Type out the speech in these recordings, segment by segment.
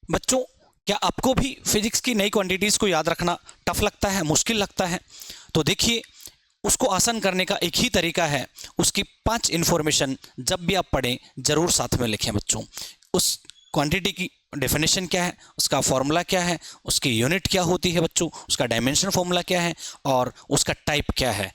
बच्चों, क्या आपको भी फिजिक्स की नई क्वांटिटीज़ को याद रखना टफ लगता है, मुश्किल लगता है? तो देखिए, उसको आसान करने का एक ही तरीका है, उसकी 5 इन्फॉर्मेशन जब भी आप पढ़ें ज़रूर साथ में लिखें बच्चों। उस क्वांटिटी की डेफिनेशन क्या है, उसका फॉर्मूला क्या है, उसकी यूनिट क्या होती है बच्चों, उसका डायमेंशन फॉर्मूला क्या है, और उसका टाइप क्या है,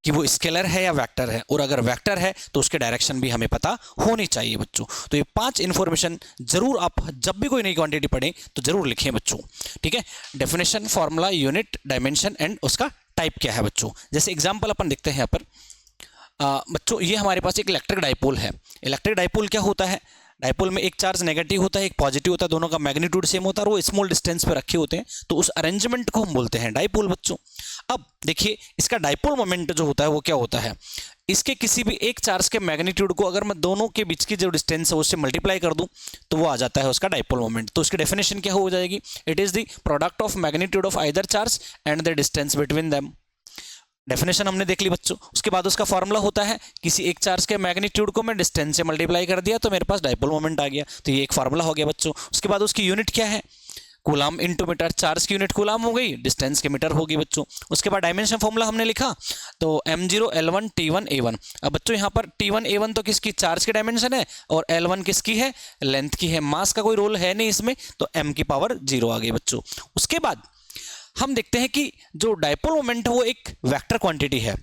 कि वो स्केलर है या वेक्टर है, और अगर वेक्टर है तो उसके डायरेक्शन भी हमें पता होनी चाहिए बच्चों। तो ये 5 इन्फॉर्मेशन जरूर आप जब भी कोई नई क्वांटिटी पढ़ें तो जरूर लिखें बच्चों, ठीक है। Definition, formula, unit, dimension and उसका टाइप क्या है बच्चों। जैसे एग्जाम्पल अपन देखते हैं यहाँ पर, बच्चों ये हमारे पास एक इलेक्ट्रिक डाइपोल है। इलेक्ट्रिक डाइपोल क्या होता है? डाइपोल में एक चार्ज नेगेटिव होता है, एक पॉजिटिव होता है, दोनों का मैग्नीट्यूड सेम होता है और वो स्मॉल डिस्टेंस पे रखे होते हैं, तो उस अरेंजमेंट को हम बोलते हैं डाइपोल बच्चों। अब देखिए, इसका डाइपोल मोमेंट जो होता है वो क्या होता है, इसके किसी भी एक चार्ज के मैग्नीट्यूड को अगर मैं दोनों के बीच की जो डिस्टेंस है उससे मल्टीप्लाई कर दूं तो वो आ जाता है उसका डाइपोल मोमेंट। तो उसकी डेफिनेशन क्या हो जाएगी? It is the product of magnitude of either charge and the distance between them. Definition हमने देख ली बच्चों। उसके बाद उसका फॉर्मूला होता है, किसी एक चार्ज के मैग्नीट्यूड को मैं डिस्टेंस से मल्टीप्लाई कर दिया तो मेरे पास डाइपोल मोमेंट आ गया, तो ये एक फॉर्मूला हो गया बच्चों। उसके बाद उसकी यूनिट क्या है? कूलाम इनटू मीटर, चार्ज की यूनिट कूलाम हो गई, डिस्टेंस के मीटर होगी बच्चों। उसके बाद डायमेंशन फॉर्मूला हमने लिखा, तो m0 l1 t1 a1। अब बच्चों यहाँ पर t1 a1 तो किसकी, चार्ज की डायमेंशन है, और l1 किसकी है, लेंथ की है। मास का कोई रोल है नहीं इसमें, तो m की पावर 0 आ गई बच्चों। उसके बाद हम देखते हैं कि जो डाइपोल मोमेंट है वो एक वेक्टर क्वांटिटी है,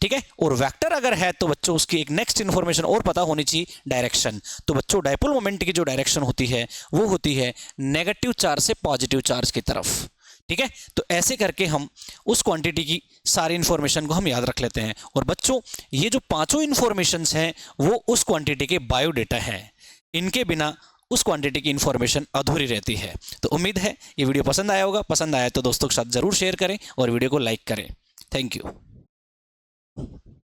ठीक है। और वेक्टर अगर है तो बच्चों उसकी एक नेक्स्ट इन्फॉर्मेशन और पता होनी चाहिए, डायरेक्शन। तो बच्चों डाइपोल मोमेंट की जो डायरेक्शन होती है वो होती है नेगेटिव चार्ज से पॉजिटिव चार्ज की तरफ, ठीक है। तो ऐसे करके हम उस क्वांटिटी की सारी इन्फॉर्मेशन को हम याद रख लेते हैं। और बच्चों, ये जो पांचों इन्फॉर्मेशंस हैं वो उस क्वांटिटी के बायोडेटा हैं, इनके बिना उस क्वांटिटी की इन्फॉर्मेशन अधूरी रहती है। तो उम्मीद है ये वीडियो पसंद आया होगा। पसंद आया तो दोस्तों के साथ जरूर शेयर करें और वीडियो को लाइक करें। Thank you.